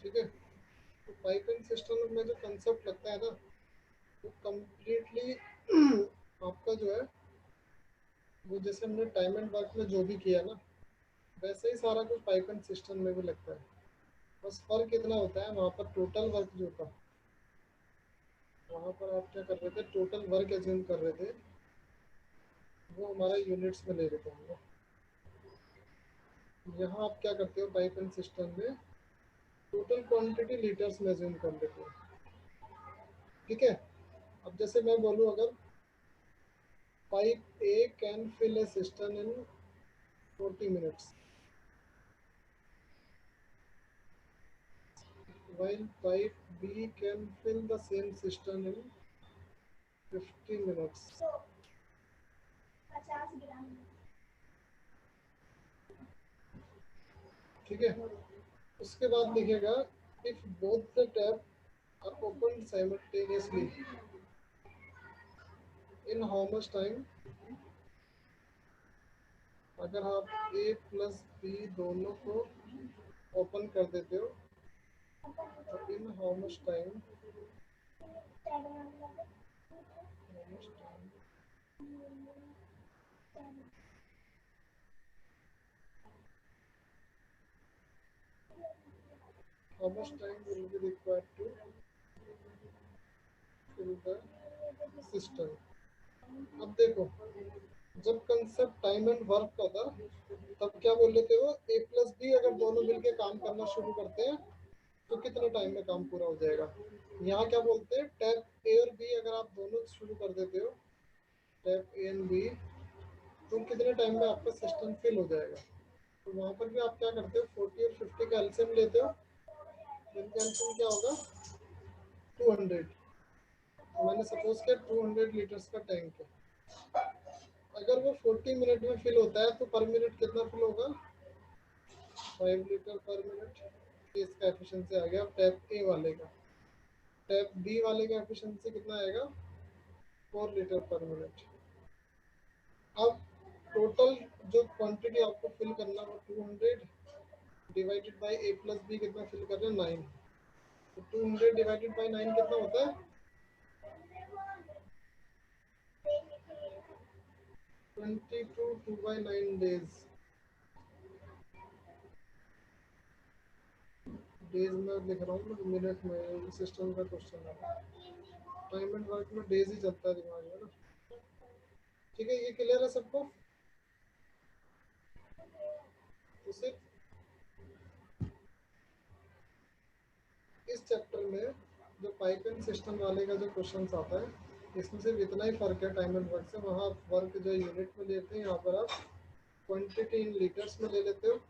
ठीक है। तो पाइपिंग सिस्टम में जो कंसेप्ट लगता है ना, वो कम्प्लीटली आपका जो है, वो जैसे हमने टाइम एंड वर्क में जो भी किया ना, वैसे ही सारा कुछ पाइपिंग सिस्टम में भी लगता है। बस फर्क इतना होता है, वहाँ पर टोटल वर्क जो था, वहाँ पर आप क्या कर रहे थे, टोटल वर्क एज्यूम कर रहे थे, वो हमारा यूनिट्स में ले रहे थे हम लोग। यहाँ आप क्या करते हो, पाइपिंग सिस्टम में टोटल क्वांटिटी लीटर्स में एज्यूम कर लेते हो। ठीक है। अब जैसे मैं बोलूँ, अगर pipe A can fill a system in 40 minutes, while pipe B can fill the same system in 50 minutes. ठीक है। उसके बाद लिखेगा, if both the tap are open simultaneously, in how much time. अगर आप ए प्लस बी दोनों को open कर देते हो, तो इन how much time, how much time will be required to fill the system। अब देखो, जब कंसेप्ट टाइम एंड वर्क का था, तब क्या बोल लेते हो, ए प्लस बी अगर दोनों मिलके काम करना शुरू करते हैं तो कितने टाइम में काम पूरा हो जाएगा। यहाँ क्या बोलते हैं, टैप ए और बी अगर आप दोनों शुरू कर देते हो, टैप ए एंड बी, तो कितने टाइम में आपका सिस्टम फिल हो जाएगा। तो वहाँ पर भी आप क्या करते हो, 40 और 50 का एलसीएम लेते हो, इनका एलसीएम क्या होगा, 200। मैंने सपोज किया 200 लीटर्स का टैंक है, अगर वो 40 मिनट में फिल होता है तो पर मिनट कितना फिल होगा, 5 लीटर पर मिनट। इसका एफिशिएंसी आ गया टैप ए वाले का। टैप बी वाले का एफिशिएंसी कितना आएगा, 4 लीटर पर मिनट। अब टोटल जो क्वांटिटी आपको फिल करना वो 200 divided by A plus B, कितना फिल कर रहे हैं, 9। तो 200 डिवाइडेड बाय 9 कितना होता है, 22 2/9 डेज। डेज में लिख रहा हूँ, मिनट में सिस्टम का क्वेश्चन है। टाइम एंड वर्क में डेज ही चलता है दिमाग में ना। ठीक है, ये क्लियर है सबको। तो सिर्फ इस चैप्टर में जो पाइपिंग सिस्टम वाले का जो क्वेश्चन आता है, इसमें सिर्फ इतना ही फर्क है टाइम एंड वर्क से। वहाँ वर्क जो यूनिट में लेते हैं, यहाँ पर आप क्वांटिटी इन लीटर्स में ले लेते हो।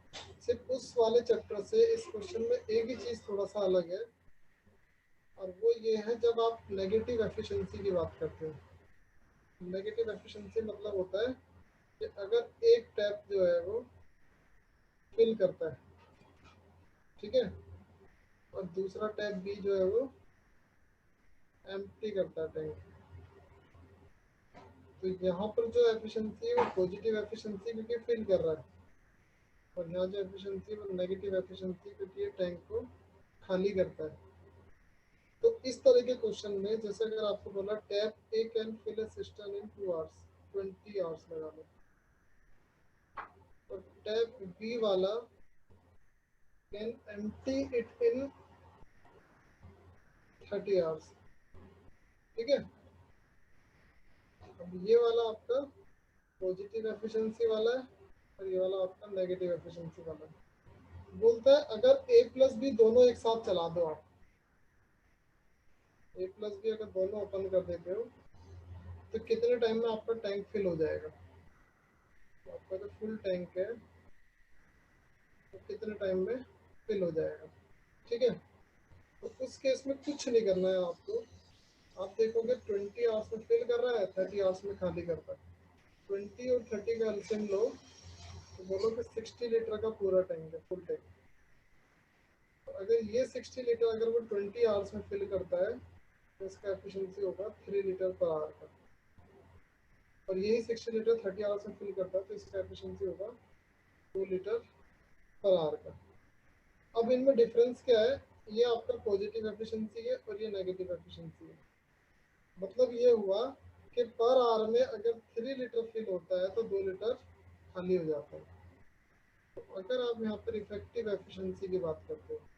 सिर्फ उस वाले चैप्टर से इस क्वेश्चन में एक ही चीज़ थोड़ा सा अलग है, और वो ये है, जब आप नेगेटिव एफिशिएंसी की बात करते हो। नेगेटिव एफिशिएंसी मतलब होता है कि अगर एक टैप जो है वो फिल करता है, ठीक है, और दूसरा टैप बी जो है वो एम्प्टी करता है टैंक, तो यहाँ पर जो एफिशिएंसी है वो पॉजिटिव एफिशिएंसी, क्योंकि फिल कर रहा है, और यहाँ जो एफिशिएंसी है वो नेगेटिव एफिशिएंसी, क्योंकि ये टैंक को खाली करता है। तो इस तरह के क्वेश्चन में, जैसे अगर आपको बोला tap A can fill a system in 2 hours, 20 hours लगा लो, और टैप बी वाला can empty it in 30 hours. ठीक है। अब ये वाला आपका पॉजिटिव एफिशिएंसी वाला है, और ये वाला आपका नेगेटिव एफिशिएंसी वाला है। बोलता है अगर ए प्लस बी दोनों एक साथ चला दो आप, ए प्लस बी अगर दोनों ओपन कर देते हो, तो कितने टाइम में आपका टैंक फिल हो जाएगा। तो आपका जो फुल टैंक है तो कितने टाइम में फिल हो जाएगा। ठीक है। तो उस केस में कुछ नहीं करना है आपको। आप देखोगे 20 आवर्स में फिल कर रहा है, 30 आवर्स में खाली करता है। 20 और 30 का एलसीएम लो, तो बोलो कि 60 लीटर का पूरा टैंक है, फुल टैंक। तो अगर ये 60 लीटर अगर वो 20 आवर्स में फिल करता है, तो इसका एफिशिएंसी होगा 3 लीटर पर आवर का। और यही 60 लीटर 30 आवर्स में फिल करता है, तो इसका एफिशिएंसी होगा 2 लीटर पर आवर का। अब इनमें डिफरेंस क्या है, ये आपका पॉजिटिव एफिशिएंसी है और ये नेगेटिव एफिशिएंसी है। मतलब ये हुआ कि पर आवर में अगर 3 लीटर फिल होता है तो 2 लीटर खाली हो जाता है। तो अगर आप यहाँ पर इफेक्टिव एफिशिएंसी की बात करते हैं,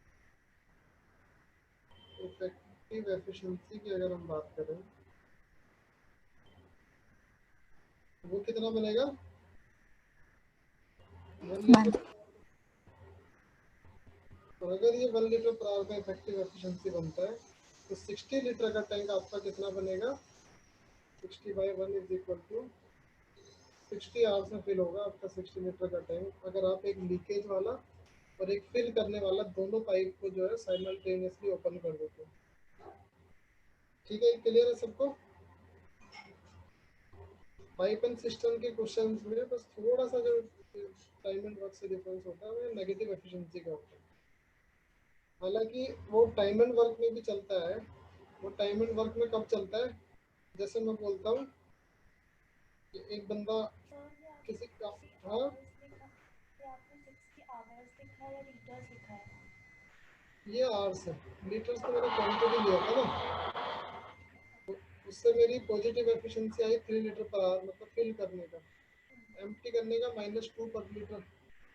इफेक्टिव एफिशिएंसी की अगर हम बात करें, वो कितना बनेगा 1 लीटर। और अगर ये 1 लीटर पर आवर का इफेक्टिव एफिशिएंसी बनता है तो 60 लीटर का टैंक आपका कितना बनेगा, 60/1 इज इक्वल टू 60 आवर्स में फिल होगा आपका 60 लीटर का टैंक। अगर आप एक लीकेज वाला और एक फिल करने वाला दोनों पाइप को जो है साइमल्टेनियसली ओपन कर देते हैं। ठीक है, क्लियर है सबको? पाइप एंड सिस्टम के क्वेश्चंस में बस थोड़ा सा जो टाइम एंड वर्क से डिफरेंस होता है वो नेगेटिव एफिशिएंसी का होता है। हालांकि वो टाइम एंड वर्क में भी चलता है। वो टाइम एंड वर्क में कब चलता है, जैसे मैं बोलता हूँ कि एक बंदा सर ये आपने किसी का, 60 हाँ आवर्स लिखा, ये आपने 60 आवर्स लिखा है या लीटर्स लिखा है? ये आवर्स है, लीटर्स तो मैंने क्वांटिटी लिया था ना, तो उससे मेरी पॉजिटिव एफिशिएंसी आई 3 लीटर पर आवर, मतलब फिल करने का। एम्प्टी करने का -2 पर लीटर,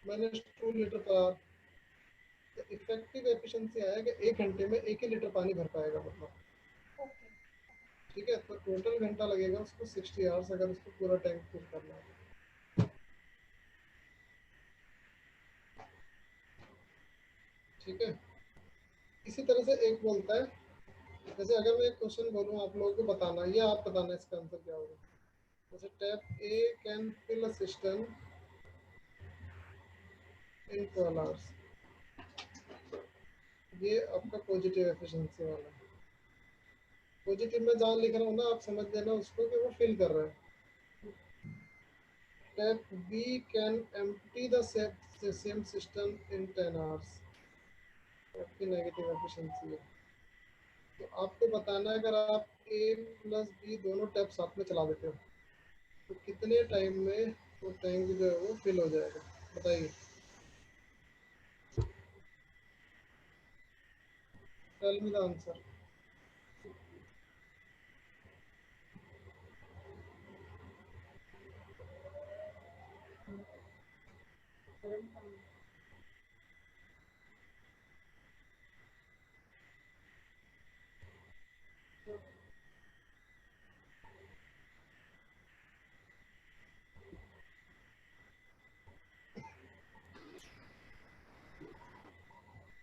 -2 लीटर पर आवर। तो इफेक्टिव एफिशिएंसी आया कि 1 घंटे में 1 ही लीटर पानी भर पाएगा मतलब। ओके। ठीक है, तो टोटल घंटा लगेगा उसको 60 आवर्स अगर उसको पूरा टैंक फिल करना है। ठीक है, इसी तरह से एक बोलता है, जैसे अगर मैं एक क्वेश्चन बोलूँ आप लोगों को बताना, ये आप बताना इसका आंसर क्या होगा। जैसे tap A can fill a system in 12 hours, ये आपका पॉजिटिव एफिशिएंसी वाला है। पॉजिटिव में जहाँ लिख रहा हूँ ना, आप समझ लेना उसको कि वो फिल कर रहा है। Tap B can empty the same system in 10 hours, आपकी नेगेटिव एफिशिएंसी है। तो आपको बताना है अगर आप ए प्लस बी दोनों टैप साथ में चला देते हो तो कितने टाइम में वो टैंक जो है वो फिल हो जाएगा, बताइए। Tell me the answer.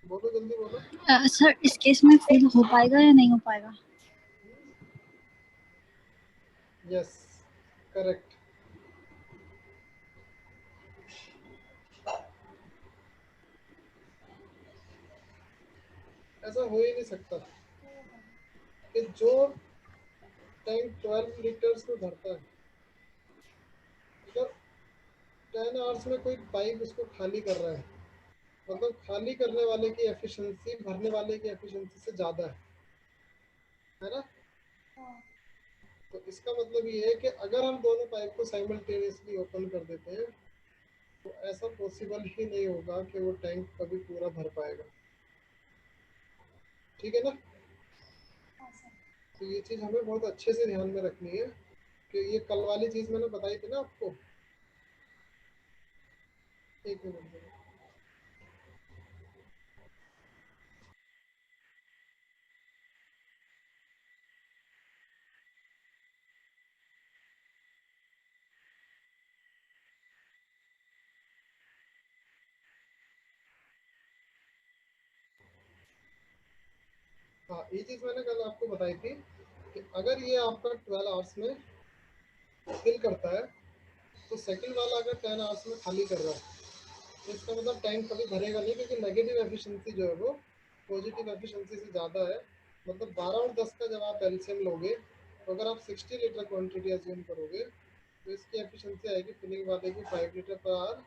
बोलो जल्दी बोलो। सर इस केस में फेल हो पाएगा या नहीं हो पाएगा? Yes, correct. ऐसा हो ही नहीं सकता कि जो टैंक 12 लीटर्स को भरता है, अगर 10 आवर्स में कोई पाइप उसको खाली कर रहा है, मतलब खाली करने वाले की एफिशिएंसी भरने वाले की एफिशिएंसी से ज़्यादा है ना। हाँ। तो इसका मतलब ये है कि अगर हम दोनों पाइप को साइमल्टेनियसली ओपन कर देते हैं तो ऐसा पॉसिबल ही नहीं होगा कि वो टैंक कभी पूरा भर पाएगा। ठीक है ना। हाँ सर। तो ये चीज़ हमें बहुत अच्छे से ध्यान में रखनी है कि ये कल वाली चीज़ मैंने बताई थी ना आपको। एक मिनट। हाँ, ये चीज़ मैंने कल आपको बताई थी कि अगर ये आपका 12 आवर्स में फिल करता है तो सेकंड वाला अगर 10 आवर्स में खाली कर रहा है तो इसका मतलब टैंक कभी भरेगा नहीं, क्योंकि नेगेटिव एफिशिएंसी जो है वो पॉजिटिव एफिशिएंसी से ज़्यादा है। मतलब 12 और 10 का जब आप एलसीएम लोगे तो अगर आप 60 लीटर क्वांटिटी अज्यूम करोगे तो इसकी एफिशिएंसी आएगी फिलिंग वाले की 5 लीटर पर आवर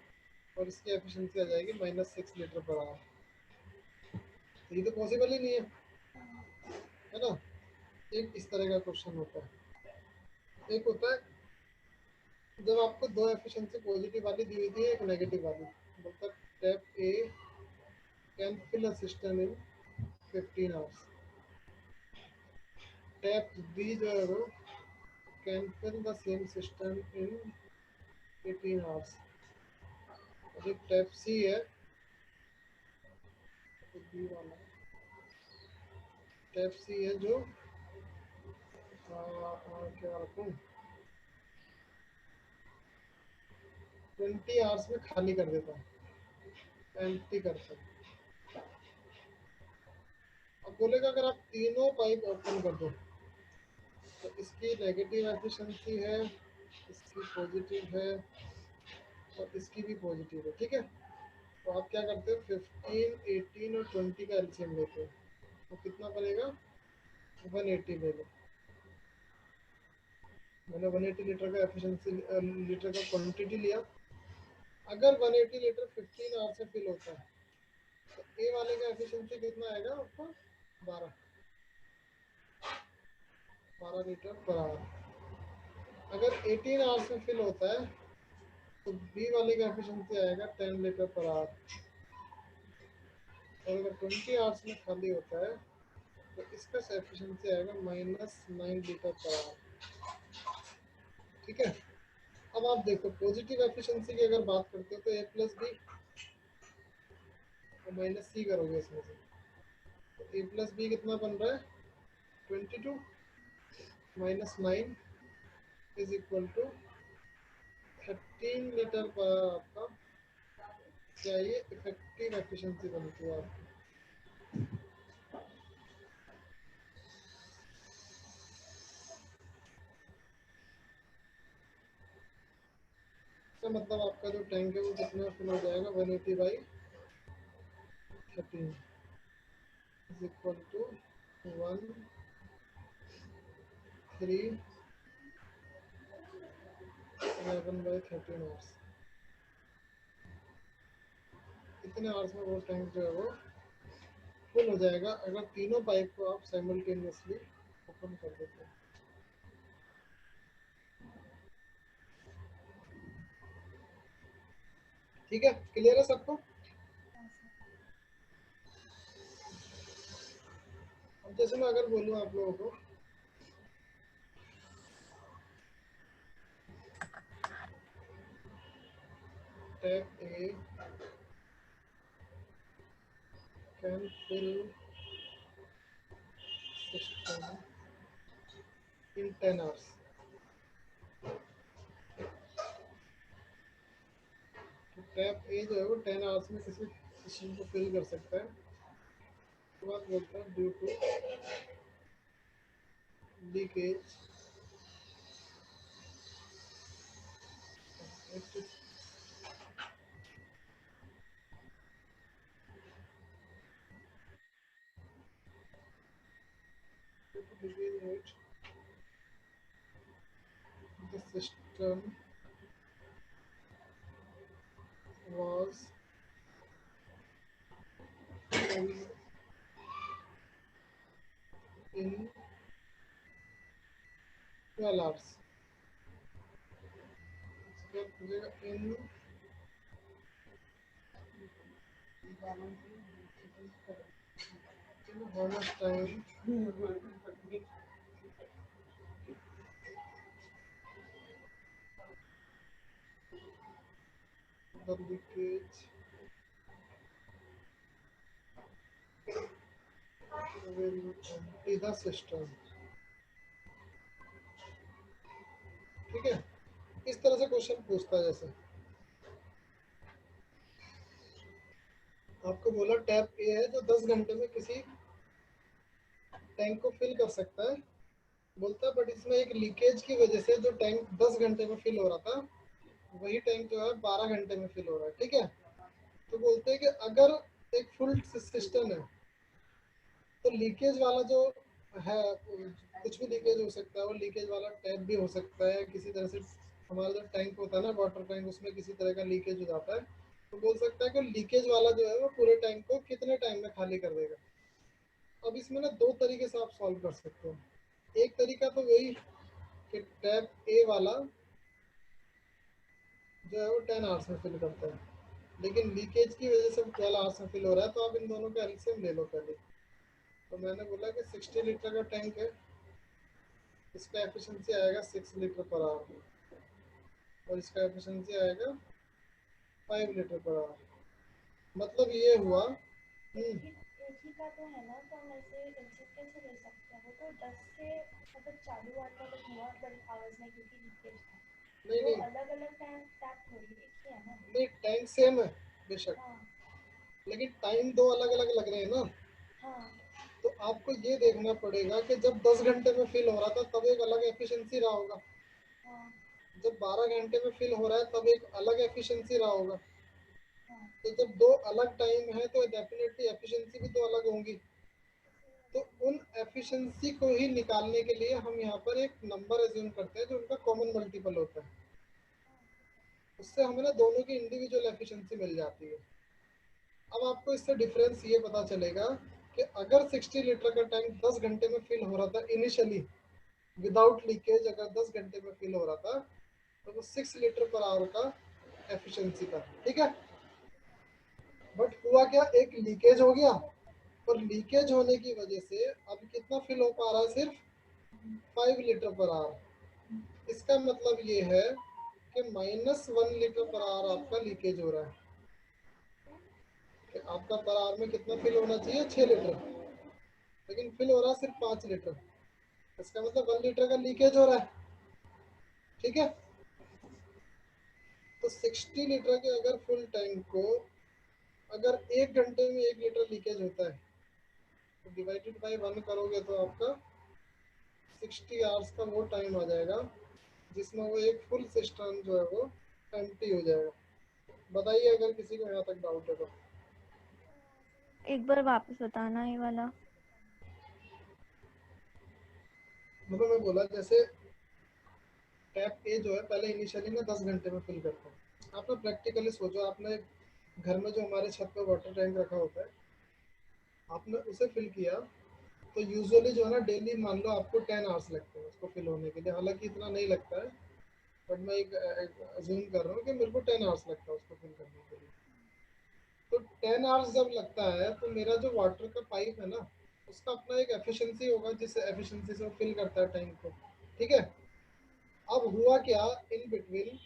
और इसकी एफिशिएंसी आ जाएगी -6 लीटर पर आवर। तो ये तो पॉसिबल ही नहीं है ना। एक इस तरह का क्वेश्चन होता है। एक होता है जब आपको दो एफिशिएंसी पॉजिटिव वाली दी हुई थी एक नेगेटिव वाली, मतलब tap A can fill a system in 15 hours. Tap B जो है वो can fill the same system in 18 hours. और एक टैप सी है, तो बी वाला टैप सी है जो क्या रखूँ, 20 आवर्स में खाली कर देता हूँ, एम्प्टी करता हूँ। अब बोलेगा अगर आप तीनों पाइप ओपन कर दो तो इसकी नेगेटिव एफिशिएंसी है, इसकी पॉजिटिव है और इसकी भी पॉजिटिव है, ठीक है। तो आप क्या करते हो, 15, 18 और 20 का एलसीएम लेते हो, तो कितना बनेगा, 180 ले लो। मैंने 180 लीटर का एफिशिएंसी, लीटर का क्वांटिटी लिया। अगर 180 लीटर 15 आवर से फिल होता है तो ए वाले का एफिशिएंसी कितना आएगा आपका, 12 लीटर पर आवर। अगर 18 आवर्स में फिल होता है तो बी वाले का एफिशिएंसी आएगा 10 लीटर पर आवर। और अगर 20 आवर्स में खाली होता है तो इसका एफिशिएंसी आएगा -9 लीटर पर आवर, ठीक है। अब आप देखो पॉजिटिव एफिशिएंसी की अगर बात करते हो तो ए प्लस बी और माइनस सी करोगे इसमें से, तो ए प्लस बी कितना बन रहा है, 22 minus 9 is equal to 13 litre पर आपका क्या ये इफेक्टिव एफिशिएंसी बनती है आपकी। तो मतलब आपका जो टैंक है वो कितना फिल हो जाएगा, 180/13 इज इक्वल टू 1311/13 आवर्स। इतने आवर्स में वो टैंक जो है वो फुल हो जाएगा अगर तीनों पाइप को आप साइमल्टेनियसली ओपन कर देते हैं। ठीक है, क्लियर है सबको। अब जैसे मैं अगर बोलूँ आप लोगों को tap A can fill system in 10 hours, तो टैप ए जो है वो 10 आवर्स में किसी सिस्टम को फिल कर सकता है। उसके बाद बोलता है due to leakage rate the system was filled in 12 hours। इसके बाद पूछेगा इन how much time the leakage will empty the system। ठीक है, इस तरह से क्वेश्चन पूछता है। जैसे आपको बोला टैप ए है जो 10 घंटे में किसी टैंक को फिल कर सकता है, बोलता है बट इसमें एक लीकेज की वजह से जो टैंक 10 घंटे में फिल हो रहा था वही टैंक जो है 12 घंटे में फिल हो रहा है, ठीक है। तो बोलते हैं कि अगर एक फुल सिस्टम है तो लीकेज वाला जो है, कुछ भी लीकेज हो सकता है, वो लीकेज वाला टैप भी हो सकता है, किसी तरह से हमारा जो टैंक होता है ना वाटर टैंक, उसमें किसी तरह का लीकेज हो जाता है, तो बोल सकता है कि लीकेज वाला जो है वो पूरे टैंक को कितने टाइम में खाली कर देगा। अब इसमें ना दो तरीके से आप सॉल्व कर सकते हो। एक तरीका तो वही कि टैप ए वाला जो है वो 10 आवर्स में फिल करता है, लेकिन लीकेज की वजह से 12 आवर्स में फिल हो रहा है, तो आप इन दोनों का एलसीएम ले लो पहले। तो मैंने बोला कि 60 लीटर का टैंक है, इसका एफिशिएंसी आएगा 6 लीटर पर आवर और इसका एफिशिएंसी आएगा 5 लीटर पर आवर। मतलब ये हुआ एक ही का तो है ना, तो हम ऐसे इंचिस कैसे ले सकते हैं? वो तो 10 से मतलब चालू आता तो हुआ 12 आवर्स में क्योंकि लीकेज था। नहीं तो नहीं अलग अलग टैप थोड़ी एक ही है ना। नहीं, टैंक सेम है बेशक, हाँ लेकिन टाइम दो अलग अलग लग रहे हैं ना। हाँ तो आपको ये देखना पड़ेगा कि जब 10 घंटे में फिल हो रहा था तब एक अलग एफिशिएंसी रहा होगा, हाँ जब 12 घंटे में फिल हो रहा है तब एक अलग एफिशिएंसी रहा होगा। हाँ। तो जब दो अलग टाइम है तो डेफिनेटली एफिशिएंसी भी तो अलग होंगी। तो उन एफिशिएंसी को ही निकालने के लिए हम यहाँ पर एक नंबर एज्यूम करते हैं जो उनका कॉमन मल्टीपल होता है, उससे हमें ना दोनों की इंडिविजुअल एफिशिएंसी मिल जाती है। अब आपको इससे डिफरेंस ये पता चलेगा कि अगर 60 लीटर का टैंक 10 घंटे में फिल हो रहा था इनिशियली विदाउट लीकेज, अगर 10 घंटे में फिल हो रहा था तो वो 6 लीटर पर आवर का एफिशिएंसी था, ठीक है। बट हुआ क्या, एक लीकेज हो गया और लीकेज होने की वजह से अब कितना फिल हो पा रहा है, सिर्फ 5 लीटर पर आवर। इसका मतलब ये है कि -1 लीटर पर आवर आपका लीकेज हो रहा है, कि आपका पर आवर में कितना फिल होना चाहिए 6 लीटर, लेकिन फिल हो रहा है सिर्फ 5 लीटर। इसका मतलब 1 लीटर का लीकेज हो रहा है, ठीक है। तो 60 लीटर के अगर फुल टैंक को अगर 1 घंटे में 1 लीटर लीकेज होता है तो डिवाइडेड बाय 1 करोगे तो आपका 60 आवर्स का वो टाइम आ जाएगा जिसमें वो एक फुल सिस्टम जो है वो एम्प्टी हो जाएगा। बताइए अगर किसी को यहाँ तक डाउट है तो। एक बार वापस बताना ये वाला। मतलब मैं बोला जैसे टैप ए जो है पहले इनिशियली ना 10 घंटे में फिल करता है। आप ना प्रैक्टिकली सोचो, आपने घर में जो हमारे छत पे वाटर टैंक रखा होता है आपने उसे फिल किया तो यूजुअली जो है ना डेली मान लो आपको 10 आवर्स लगते हैं उसको फिल होने के लिए, हालांकि इतना नहीं लगता है बट मैं एक अज्यूम कर रहा हूँ कि मेरे को 10 आवर्स लगता है उसको फिल करने के लिए। तो 10 आवर्स जब लगता है तो मेरा जो वाटर का पाइप है ना उसका अपना एक एफिशिएंसी होगा जिस एफिशिएंसी से वो फिल करता है टैंक को, ठीक है। अब हुआ क्या, इन बिटवीन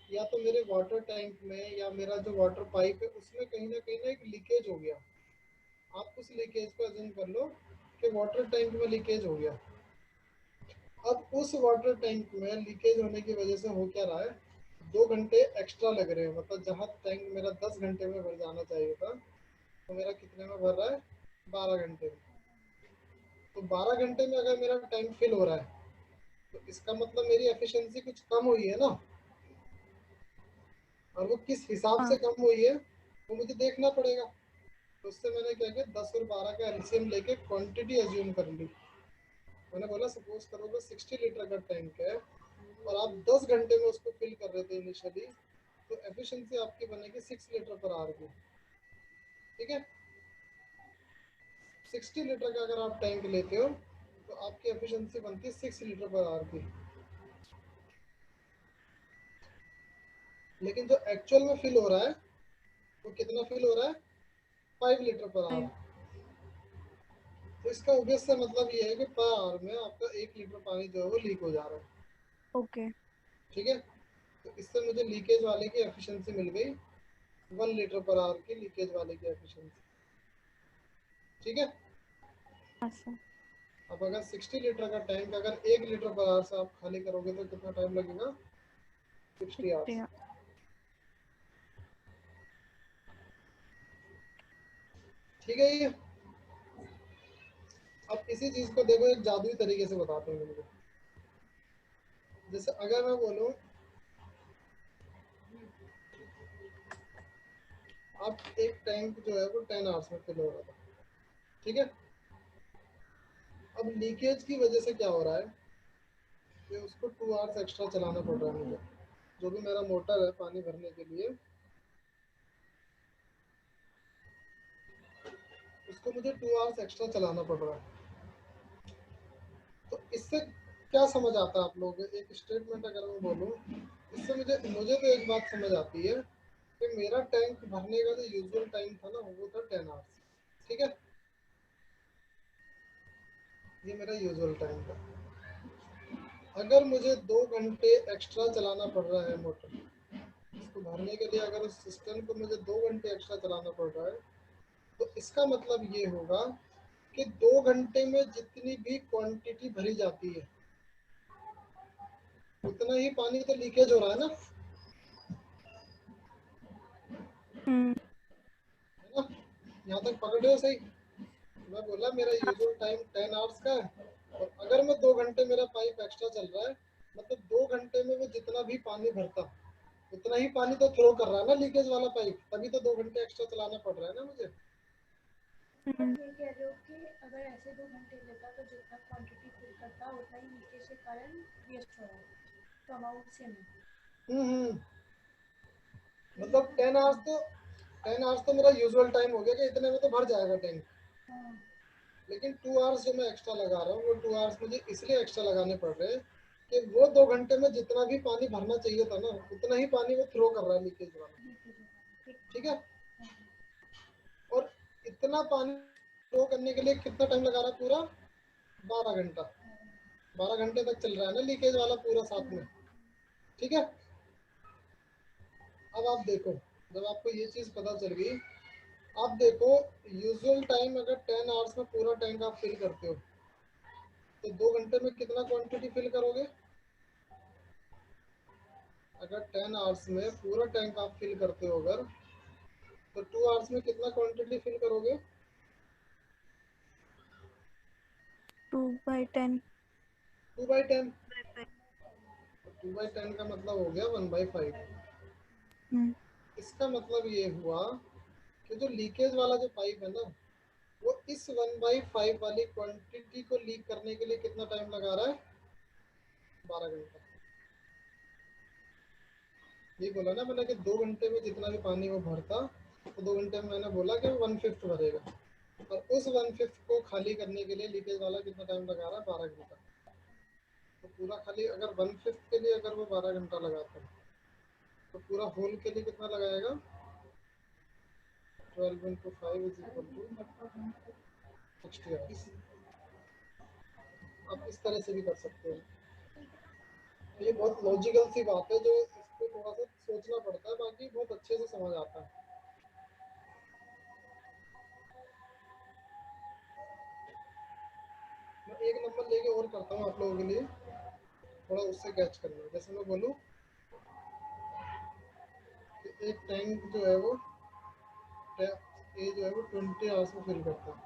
या तो मेरे वाटर टैंक में या मेरा जो वाटर पाइप है उसमें कहीं ना एक लीकेज हो गया। आप उस लीकेज को अज्यूम कर लो कि वाटर टैंक में लीकेज हो गया। अब उस वाटर टैंक में लीकेज होने की वजह से हो क्या रहा है, 2 घंटे एक्स्ट्रा लग रहे हैं। मतलब जहाँ टैंक मेरा 10 घंटे में भर जाना चाहिए था तो मेरा कितने में भर रहा है, 12 घंटे में। तो 12 घंटे में अगर मेरा टैंक फिल हो रहा है तो इसका मतलब मेरी एफिशिएंसी कुछ कम हुई है ना, और वो किस हिसाब से हाँ कम हुई है वो मुझे देखना पड़ेगा। तो उससे मैंने क्या किया, 10 और 12 का एलसीएम लेके क्वांटिटी अज्यूम कर ली। मैंने बोला सपोज करो कि 60 लीटर का टैंक है और आप 10 घंटे में उसको फिल कर रहे थे इनिशियली, तो एफिशिएंसी आपकी बनेगी 6 लीटर पर आवर की, ठीक है। 60 लीटर का अगर आप टैंक लेते हो तो आपकी एफिशिएंसी बनती है 6 लीटर पर आवर की। लेकिन जो एक्चुअल में फिल हो रहा है वो कितना फिल हो रहा है, 5 लीटर पर आवर। तो इसका ऑब्वियस सा मतलब ये है कि पर आवर में आपका 1 लीटर पानी जो है वो लीक हो जा रहा है, ओके ठीक है। तो इससे मुझे लीकेज वाले की एफिशिएंसी मिल गई 1 लीटर पर आवर की लीकेज वाले की एफिशिएंसी, ठीक है। अच्छा अब अगर 60 लीटर का टैंक अगर 1 लीटर पर आवर से आप खाली करोगे तो कितना टाइम लगेगा, 60 आवर्स, शुक्रिया। ठीक है। ये अब इसी चीज को देखो एक जादुई तरीके से बताते हैं मुझे। जैसे अगर मैं बोलूं आप एक टैंक जो है वो 10 आवर्स में फिल हो रहा था, ठीक है। अब लीकेज की वजह से क्या हो रहा है कि उसको 2 आवर्स एक्स्ट्रा चलाना पड़ रहा है मुझे। जो भी मेरा मोटर है पानी भरने के लिए उसको मुझे 2 आवर्स एक्स्ट्रा चलाना पड़ रहा है। तो इससे क्या समझ आता है आप लोगों को, एक स्टेटमेंट अगर मैं बोलूं, इससे मुझे मुझे तो एक बात समझ आती है कि मेरा टैंक भरने का जो यूजुअल टाइम था ना वो था 10 आवर्स, ठीक है। मेरा यूजुअल टाइम का। अगर मुझे 2 घंटे एक्स्ट्रा चलाना पड़ रहा है मोटर इसको भरने के लिए, अगर उस सिस्टम को मुझे 2 घंटे एक्स्ट्रा चलाना पड़ रहा है, तो इसका मतलब ये होगा कि 2 घंटे में जितनी भी क्वांटिटी भरी जाती है उतना ही पानी तो लीकेज हो रहा है ना, हम्म है ना? यहाँ तक पकड़े हो सही? मैं बोला मेरा यूजुअल टाइम 10 आवर्स का है, और अगर मैं 2 घंटे मेरा पाइप एक्स्ट्रा चल रहा है, मतलब 2 घंटे में वो जितना भी पानी भरता उतना ही पानी तो थ्रो कर रहा है ना लीकेज वाला पाइप, तभी तो 2 घंटे एक्स्ट्रा चलाना पड़ रहा है ना मुझे। बट ये कह रहे हो कि अगर ऐसे 2 घंटे लेता तो जितना क्वांटिटी फिल करता उतना ही लीकेज के कारण वेस्ट हो रहा है, तो अमाउंट सेम है। मतलब 10 आवर्स तो मेरा यूजुअल टाइम हो गया कि इतने में तो भर जाएगा टैंक। हाँ, लेकिन 2 आवर्स जो मैं एक्स्ट्रा लगा रहा हूँ वो 2 आवर्स मुझे इसलिए एक्स्ट्रा लगाने पड़ रहे हैं कि वो 2 घंटे में जितना भी पानी भरना चाहिए था ना उतना ही पानी वो थ्रो कर रहा है लीकेज वाला। लीकेज हो रहा है, ठीक। ठीक है, हाँ, और इतना पानी थ्रो करने के लिए कितना टाइम लगा रहा है? पूरा 12 घंटा। 12 घंटे तक चल रहा है ना लीकेज वाला पूरा साथ में। ठीक है, अब आप देखो, जब आपको ये चीज पता चल गई, आप देखो यूजुअल टाइम अगर 10 आवर्स में पूरा टैंक आप फिल करते हो तो 2 घंटे में कितना क्वांटिटी फिल करोगे? अगर 10 आवर्स में पूरा टैंक आप फिल करते हो अगर, तो 2 आवर्स में कितना क्वांटिटी फिल करोगे? 2/10। 2/10। 2/10 का मतलब हो गया 1/5। हम्म इसका मतलब ये हुआ कि जो लीकेज वाला जो पाइप है ना वो इस 1/5 वाली क्वांटिटी को लीक करने के लिए कितना टाइम लगा रहा है? 12 घंटा। ये बोला ना मैंने कि 2 घंटे में जितना भी पानी वो भरता, तो 2 घंटे में मैंने बोला कि 1/5 भरेगा, और उस 1/5 को खाली करने के लिए लीकेज वाला कितना टाइम लगा रहा है? 12 घंटा। तो पूरा खाली अगर 1/5 के लिए अगर वो 12 घंटा लगाता है तो पूरा होल के लिए कितना लगाएगा? 12 × 5 = 60 आवर्स। आप इस तरह से भी कर सकते हो। ये बहुत लॉजिकल सी बात है जो इसको थोड़ा सा सोचना पड़ता है, बाकी बहुत अच्छे से समझ आता है। मैं एक नंबर लेके और करता हूँ आप लोगों के लिए, थोड़ा उससे कैच करना। जैसे मैं बोलूँ कि एक टैंक जो है वो ये जो है वो 20 आवर्स में फिल करता है,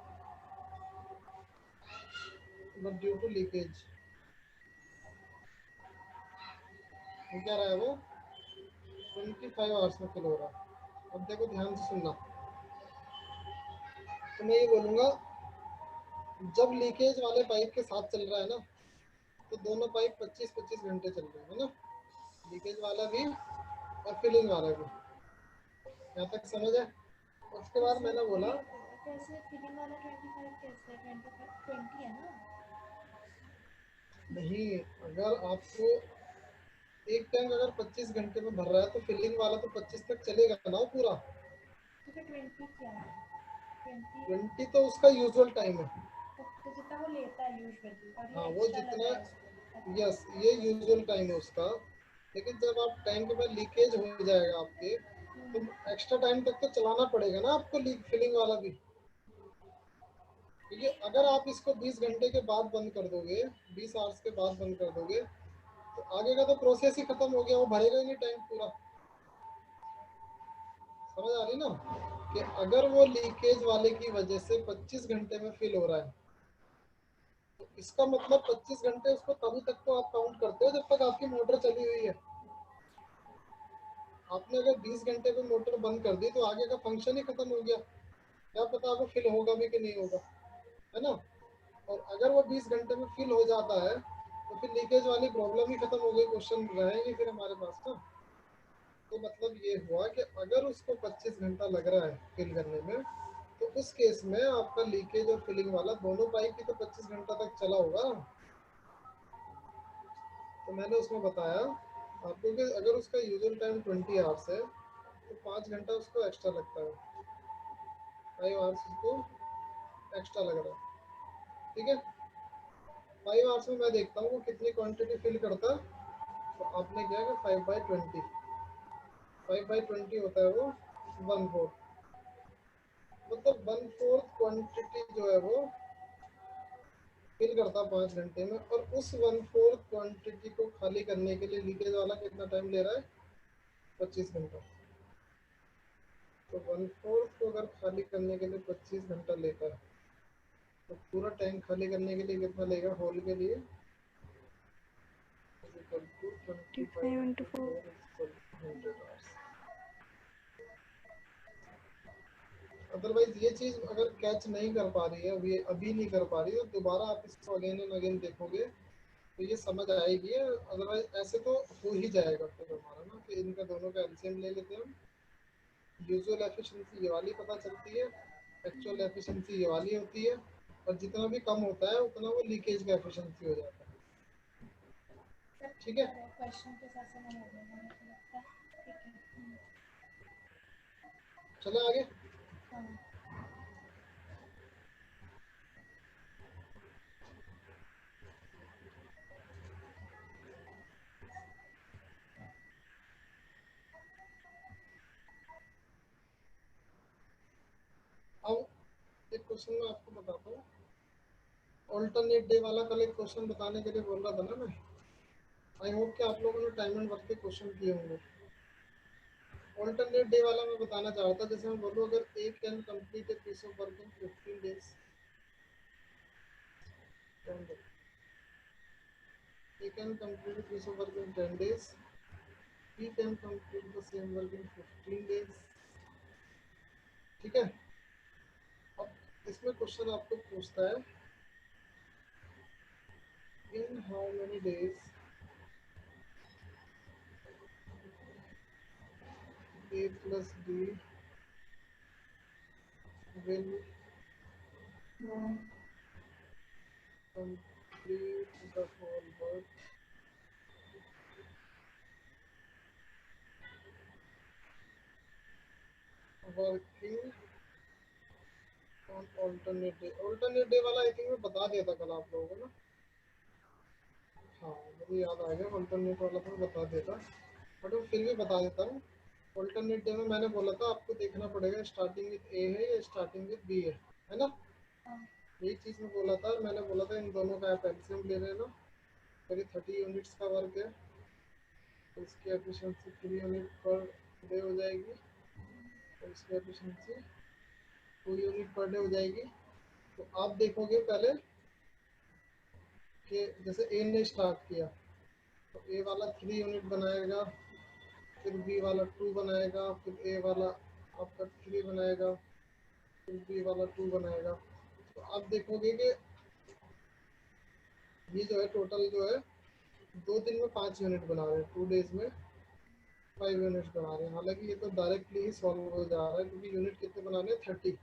बट ड्यू टू लीकेज वो क्या रहा है? वो 25 आवर्स में फिल हो रहा है। अब देखो ध्यान से सुनना, तो मैं ये बोलूँगा जब लीकेज वाले पाइप के साथ चल रहा है ना तो दोनों पाइप 25-25 घंटे चल रहे हैं, है ना? लीकेज वाला भी और फिलिंग वाला भी। यहाँ तक समझ है? उसके बाद मैंने बोला कैसे फिलिंग वाला 25 कैसे? 20 है ना? नहीं, अगर आपको एक टैंक अगर 25 घंटे में भर रहा है तो फिलिंग वाला तो 25 तक चलेगा ना वो पूरा। तो फिर 20 क्या है? 20 20 तो उसका यूजुअल टाइम है। तो जितना वो लेता है यूजुअली, और हाँ ये वो एक्स्ट्रा लग जितना, रहा है उसको। यस ये यूजुअल टाइम है उसका। लेकिन जब आप टैंक में लीकेज हो जाएगा आपके, तो एक्स्ट्रा टाइम तक तो चलाना पड़ेगा ना आपको लीक फिलिंग वाला भी। क्योंकि अगर आप इसको 20 घंटे के बाद बंद कर दोगे, 20 आवर्स के बाद बंद कर दोगे, तो आगे का तो प्रोसेस ही खत्म हो गया, वो भरेगा ही नहीं टैंक पूरा। समझ आ रही ना कि अगर वो लीकेज वाले की वजह से 25 घंटे में फिल हो रहा है, तो इसका मतलब 25 घंटे उसको तभी तक तो आप काउंट करते हो जब तक आपकी मोटर चली हुई है। आपने अगर 20 घंटे में मोटर बंद कर दी तो आगे का फंक्शन ही खत्म हो गया। क्या पता वो फिल होगा भी कि नहीं होगा, है ना? और अगर वो 20 घंटे में फिल हो जाता है तो फिर लीकेज वाली प्रॉब्लम ही खत्म हो गई, क्वेश्चन रहेंगे फिर हमारे पास ना। तो मतलब ये हुआ कि अगर उसको 25 घंटा लग रहा है फिल करने में, तो उस केस में आपका लीकेज और फिलिंग वाला दोनों पाइप ही तो 25 घंटा तक चला होगा। तो मैंने उसमें बताया आपको कि अगर उसका यूजुअल टाइम 20 आवर्स है तो 5 घंटा उसको एक्स्ट्रा लगता है, 5 आवर्स उसको एक्स्ट्रा लग रहा है। ठीक है, 5 आवर्स में मैं देखता हूँ वो कितनी क्वांटिटी फिल करता है। तो आपने क्या है 5/20, 5/20 होता है वो 1/4, मतलब 1/4 क्वांटिटी जो है वो फिल करता 5 घंटे में। और उस 1/4 क्वांटिटी को खाली करने के लिए लीकेज वाला कितना टाइम ले रहा है, 25 घंटा। तो 1/4 को अगर खाली करने के लिए 25 घंटा लेता है तो पूरा टैंक खाली करने के लिए कितना लेगा होल के लिए, 25 into 4. 100 अदरवाइज ये चीज अगर कैच नहीं कर पा रही है, अभी नहीं कर पा रही है, तो दोबारा आप इसको अगेन एंड अगेन देखोगे तो ये समझ आएगी। अदरवाइज ऐसे तो हो ही जाएगा फिर हमारा ना कि इनका दोनों का एलसीएम ले लेते हैं हम। यूजुअल एफिशिएंसी ये वाली पता चलती है, एक्चुअल एफिशिएंसी ये वाली होती है, और जितना भी कम होता है उतना वो लीकेज का एफिशिएंसी हो जाता है। ठीक है, क्वेश्चन के साथ समझ आ जाएगा मुझे लगता है। ठीक है। चलो आगे। हाँ। अब एक क्वेश्चन मैं आपको बताता हूँ। ऑल्टरनेट डे वाला कल एक क्वेश्चन बताने के लिए बोल रहा था ना मैं। आई होप कि आप लोगों ने टाइम एंड वर्क के क्वेश्चन किए होंगे। ऑल्टरनेट डे वाला मैं बताना चाह रहा था, जैसे मैं बोलूँ अगर A can complete a piece of work in 15 days, A can complete a piece of work in 10 days, B can complete the same work in 15 days। ठीक है, अब इसमें क्वेश्चन आपको पूछता है in how many days A plus B will complete the whole work working on alternate day। alternate day वाला I think मैं बता दिया था कल आप लोगों को ना। हाँ मुझे याद आ गया, alternate वाला तो मैं बता दिया था, बट मैं फिर भी बता देता हूँ। alternate day में मैंने बोला था आपको देखना पड़ेगा स्टार्टिंग विद ए है या स्टार्टिंग विद बी है ना। यही चीज़ मैं बोला था, मैंने बोला था इन दोनों का आप एलसीएम ले लेना। मेरी 30 यूनिट्स का वर्क है तो इसकी एफिशिएंसी 3 यूनिट पर डे हो जाएगी, और इसकी एफिशिएंसी 2 यूनिट पर डे हो जाएगी। तो आप देखोगे पहले कि जैसे ए ने स्टार्ट किया तो ए वाला 3 यूनिट बनाएगा, फिर बी वाला 2 बनाएगा, फिर ए वाला आपका 3 बनाएगा, फिर बी वाला 2 बनाएगा। तो आप देखोगे कि ये जो है टोटल जो है 2 दिन में 5 यूनिट बना रहे हैं, 2 डेज में 5 यूनिट्स बना रहे हैं। हालांकि ये तो डायरेक्टली ही सॉल्व हो जा रहा है क्योंकि यूनिट कितने बनाने हैं 30।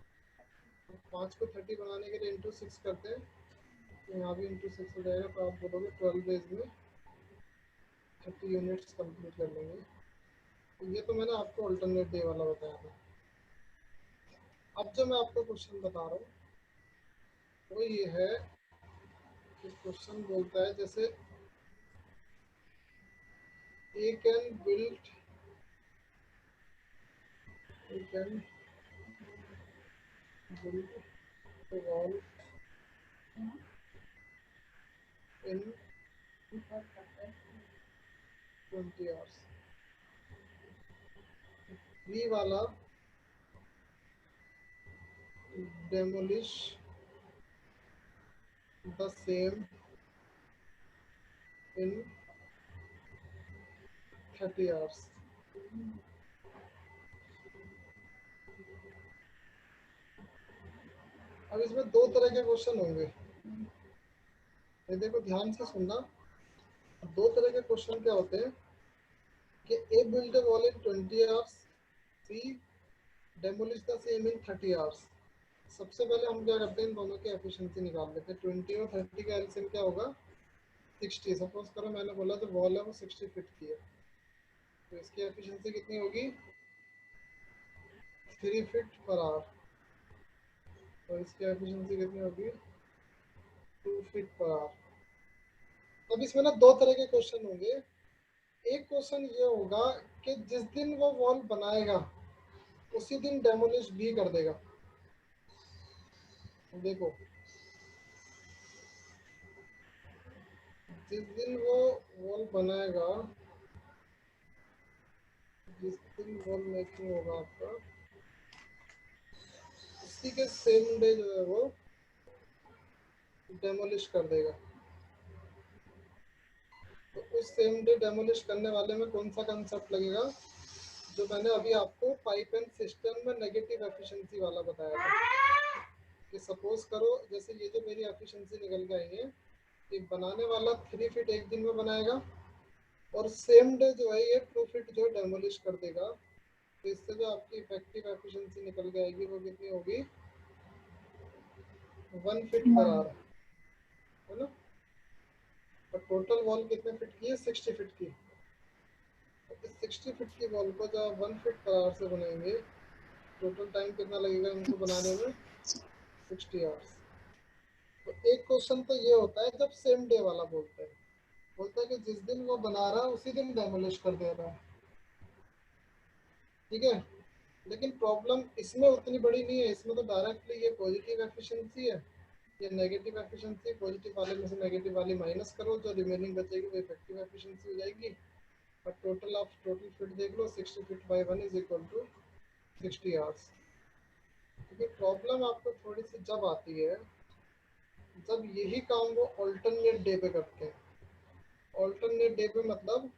5 को 30 बनाने के लिए इंटू 6 करते हैं, तो यहाँ भी इंटू 6 हो जाएगा। तो आप बोलोगे 12 डेज में 30 यूनिट्स कंप्लीट कर लेंगे। तो ये तो मैंने आपको अल्टरनेट डे वाला बताया था। अब जो मैं आपको क्वेश्चन बता रहा हूँ वो ये है कि क्वेश्चन बोलता है जैसे A can build a wall in 20 hours। B वाला demolish the same in 30 hours। अब इसमें दो तरह के क्वेश्चन होंगे, ये देखो ध्यान से सुनना। दो तरह के क्वेश्चन क्या होते हैं कि A build a wall in 20 hours, C demolish the same in 30 hours। सबसे पहले हम क्या करते हैं, इन दोनों की एफिशिएंसी निकाल लेते हैं। 20 और 30 का एलसीएम क्या होगा 60। सपोज करो मैंने बोला जो वॉल है वो 60 फीट की है, तो इसकी एफिशिएंसी कितनी होगी 3 फीट पर आवर, और इसकी एफिशिएंसी कितनी होगी 2 फीट पर आवर। अब इसमें ना दो तरह के क्वेश्चन होंगे। एक क्वेश्चन ये होगा कि जिस दिन वो वॉल बनाएगा उसी दिन डेमोलिश भी कर देगा। देखो, जिस दिन वो वॉल बनाएगा, जिस दिन वॉल मेकिंग होगा आपका, उसी के सेम डे जो है वो डेमोलिश कर देगा। तो उस सेम डे डेमोलिश करने वाले में कौन सा कंसेप्ट लगेगा, जो मैंने अभी आपको पाइप एंड सिस्टम में नेगेटिव एफिशिएंसी वाला बताया था। कि सपोज करो जैसे ये जो मेरी एफिशिएंसी निकल के आई है, कि बनाने वाला 3 फीट एक दिन में बनाएगा और सेम डे जो है ये 2 फीट जो डेमोलिश कर देगा। तो इससे जो आपकी इफेक्टिव एफिशिएंसी निकल के आएगी वो कितनी होगी, 1 फीट पर आवर, है ना। और टोटल वॉल कितने फीट की है, 60 फीट की। तो इस 60 फीट की वॉल को जब आप 1 फीट पर आवर से बनाएंगे, टोटल टाइम कितना लगेगा उनको बनाने में, 60 आवर्स। तो एक क्वेश्चन तो ये होता है जब सेम डे वाला बोलता है कि जिस दिन वो बना रहा है उसी दिन डेमोलिश कर दे रहा है, ठीक है। लेकिन प्रॉब्लम इसमें उतनी बड़ी नहीं है, इसमें तो डायरेक्टली ये पॉजिटिव एफिशिएंसी है, ये नेगेटिव एफिशिएंसी, पॉजिटिव वाले में से नेगेटिव वाली माइनस करो, जो रिमेनिंग बचेगी वो इफेक्टिव एफिशिएंसी हो जाएगी। और टोटल फीट देख लो, 60 feet by 1 is equal to 60 hours. क्योंकि प्रॉब्लम आपको थोड़ी सी जब आती है जब यही काम वो ऑल्टरनेट डे पे करते हैं। ऑल्टरनेट डे पे मतलब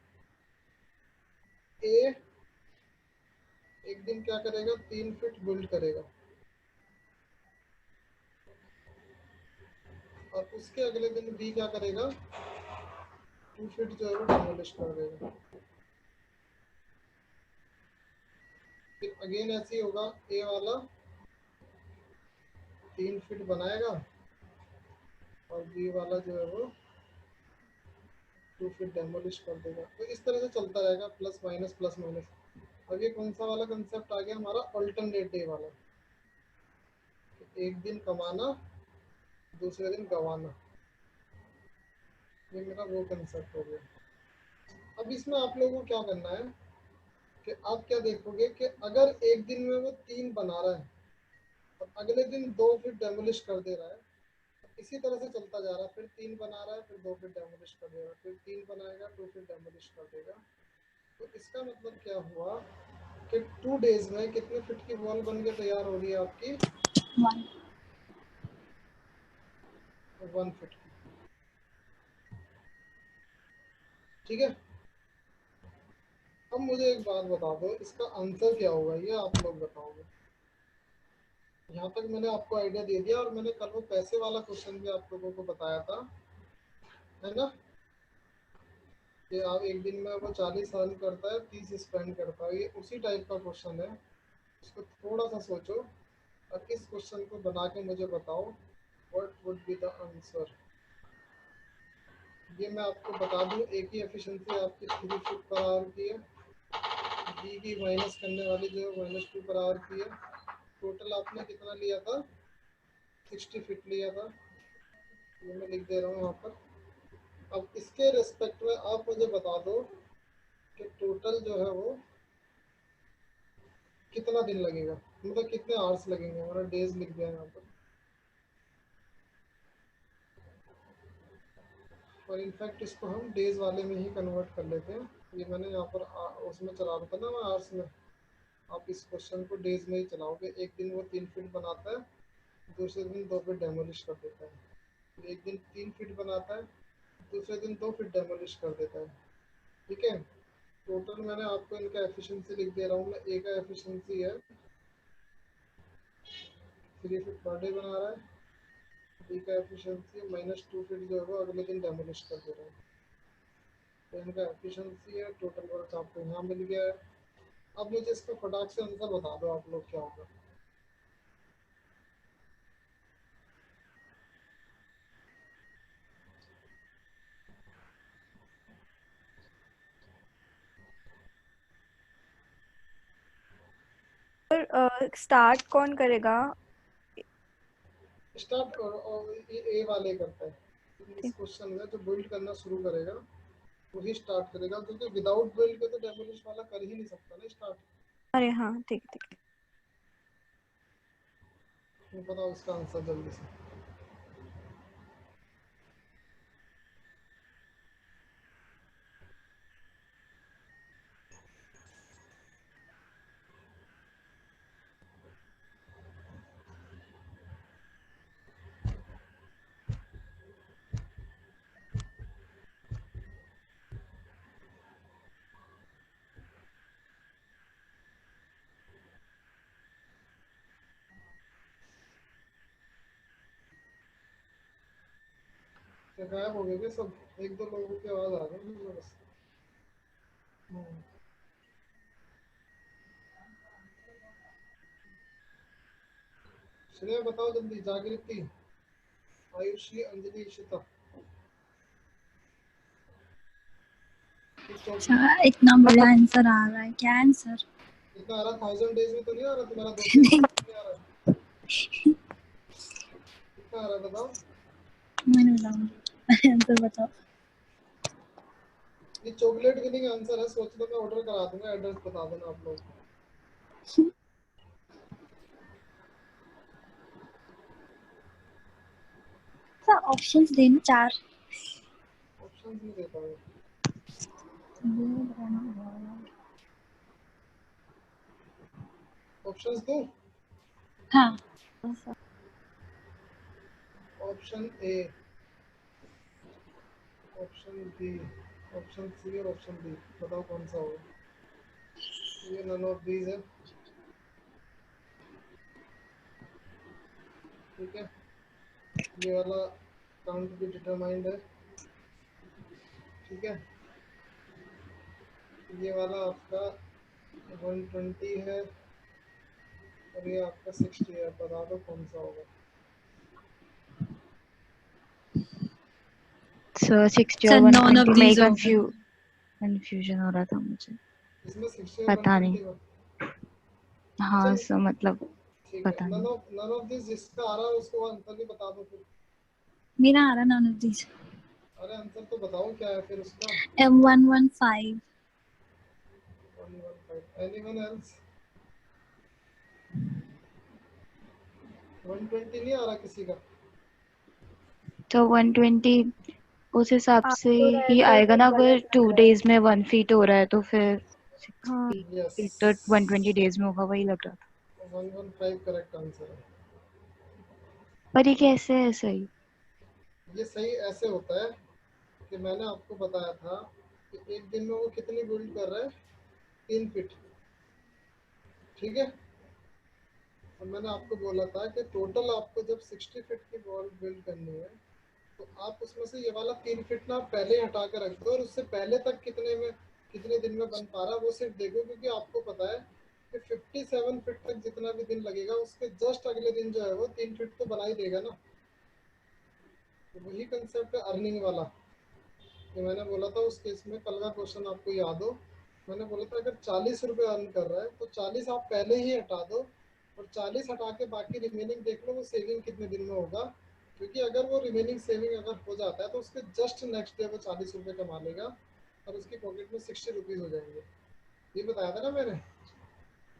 ए एक दिन क्या करेगा, 3 फीट बिल्ड करेगा और उसके अगले दिन बी क्या करेगा, 2 फीट जो है वो डेमोलिश कर देगा। फिर अगेन ऐसे ही होगा, ए वाला 3 फीट बनाएगा और बी वाला जो है वो 2 फीट डेमोलिश कर देगा। तो इस तरह से चलता रहेगा, प्लस माइनस प्लस माइनस। अब ये कौन सा वाला कंसेप्ट आ गया हमारा, अल्टरनेट डे वाला। एक दिन कमाना दूसरे दिन गंवाना, ये मेरा वो कंसेप्ट हो गया। अब इसमें आप लोगों को क्या करना है कि आप क्या देखोगे कि अगर एक दिन में वो 3 बना रहा है और अगले दिन 2 फीट डेमोलिश कर दे रहा है, इसी तरह से चलता जा रहा है, फिर 3 बना रहा है, फिर 2 फीट डेमोलिश कर देगा, फिर 3 बनाएगा, 2 फीट डेमोलिश कर देगा। तो इसका मतलब क्या हुआ कि 2 डेज में कितने फीट की वॉल बन के तैयार हो रही है आपकी, 1 फीट की, ठीक है। अब मुझे एक बात बता दो, इसका आंसर क्या होगा, ये आप लोग बताओगे। यहाँ तक मैंने आपको आइडिया दे दिया और मैंने कल वो पैसे वाला क्वेश्चन भी आप लोगों को बताया था, है ना, कि आप एक दिन में वो 40 अर्न करता है, 30 स्पेंड करता है। ये उसी टाइप का क्वेश्चन है, इसको थोड़ा सा सोचो और इस क्वेश्चन को बना के मुझे बताओ what would be the answer. ये मैं आपको बता दूं, एक ही एफिशिएंसी आपकी 3 फीट पर आवर की है, बी की माइनस करने वाली जो है -2 पर आवर की है। टोटल आपने कितना लिया था, 60 फीट लिया था, ये मैं लिख दे रहा हूँ यहाँ पर। अब इसके रिस्पेक्ट में आप मुझे बता दो कि टोटल जो है वो कितना दिन लगेगा, मतलब कितने आवर्स लगेंगे, हमारा डेज लिख दिया यहाँ पर। और इनफैक्ट इसको हम डेज वाले में ही कन्वर्ट कर लेते हैं। ये मैंने यहाँ पर उसमें चला रहा था ना मैं, आवर्स में। आप इस क्वेश्चन को डेज में ही चलाओगे। एक दिन वो 3 फीट बनाता है, दूसरे दिन 2 फीट डेमोलिश कर देता है। एक दिन 3 फीट बनाता है, दूसरे दिन 2 फीट डेमोलिश कर देता है, ठीक है। टोटल मैंने आपको इनका एफिशिएंसी लिख दे रहा हूँ मैं। ए का एफिशिएंसी है 3 फीट पर डे बना रहा है, बी का एफिशिएंसी -2 फीट जो है वो अगले दिन डेमोलिश कर दे रहा है। तो इनका एफिशिएंसी है, टोटल वर्क आपको यहाँ मिल गया है। अब मुझे इसका फटाक से आंसर बता दो आप लोग क्या होगा। और स्टार्ट कौन करेगा? स्टार्ट और ये ए वाले करता है। इस क्वेश्चन में जो बिल्ड करना शुरू करेगा वही स्टार्ट करेगा, क्योंकि विदाउट बिल्ड के तो डेमोलिश वाला कर ही नहीं सकता ना स्टार्ट। अरे हाँ ठीक ठीक। तो बताओ इसका आंसर जल्दी से। क्या गायब हो गए क्या सब? एक दो लोगों की आवाज आ गई मुझे बस। हम्म। श्रेया बताओ जल्दी, जागृति, आयुषी, अंजलि, इशिता। अच्छा, इतना बड़ा आंसर आ रहा है, क्या आंसर? इतना आ रहा 1000 डेज में तो नहीं आ रहा तुम्हारा? 2 नहीं, नहीं आ रहा? कितना आ रहा है बताओ? मैं नहीं बताऊंगी, आंसर बताओ। ये चॉकलेट विनिंग आंसर है, सोच लो मैं ऑर्डर करा दूंगा, एड्रेस बता देना आप लोग। सर ऑप्शंस देना 4। ऑप्शंस नहीं दे पाऊंगा। ऑप्शंस दूं? हाँ, option A, option B, option C और ऑप्शन डी। बताओ कौन सा होगा? ये नन ऑफ दीज है, ठीक है। ये वाला काउंट भी डिटरमाइंड है, ठीक है। ये वाला आपका 120 है और ये आपका 60 है। बता दो कौन सा होगा? सर 60 सर और नॉन ऑफ 120 में दीज होगा। कंफ्यूजन हो रहा था मुझे, इसमें 60 और पता नहीं। 120 में? अच्छा हाँ सर मतलब ठीक है, पता नहीं। नन ऑफ दिस जिसका आ रहा है उसको आंसर भी बता दो फिर। मेरा आ रहा नॉन ऑफ दीज। अरे आंसर तो बताओ क्या है फिर उसका। M115। 115। Anyone else? 120 नहीं आ रहा किसी का? तो 120 उस हिसाब आप से तो ही रहते आएगा तो ना, अगर गलत 2 लग रहा है। डेज में 1 फीट हो रहा है तो फिर हाँ यस, 60 तो 120 डेज में होगा, वही लग रहा था। 115 करेक्ट आंसर है। पर ये कैसे है सही? ये सही ऐसे होता है कि मैंने आपको बताया था कि एक दिन में वो कितनी बिल्ड कर रहा है, 3 फीट, ठीक है। तो मैंने आपको बोला था कि टोटल आपको जब 60 फीट की वॉल बिल्ड करनी है तो आप उसमें से ये वाला 3 फीट ना पहले ही हटा कर रख दो, और उससे पहले तक कितने दिन में बन पा रहा है वो सिर्फ देखो, क्योंकि आपको पता है कि 57 फीट तक जितना भी दिन लगेगा उसके जस्ट अगले दिन जो है वो 3 फीट तो बना ही देगा ना। तो वही कंसेप्ट है अर्निंग वाला, कि मैंने बोला था उस केस में, कल का क्वेश्चन आपको याद हो, मैंने बोला था अगर 40 रुपये अर्न कर रहा है तो 40 आप पहले ही हटा दो, और 40 हटा के बाकी रिमेनिंग देख लो वो सेविंग कितने दिन में होगा। क्योंकि अगर वो रिमेनिंग सेविंग अगर हो जाता है तो उसके जस्ट नेक्स्ट डे वो 40 रुपये कमा लेगा और उसकी पॉकेट में 60 रुपीज़ हो जाएंगे। ये बताया था ना मैंने।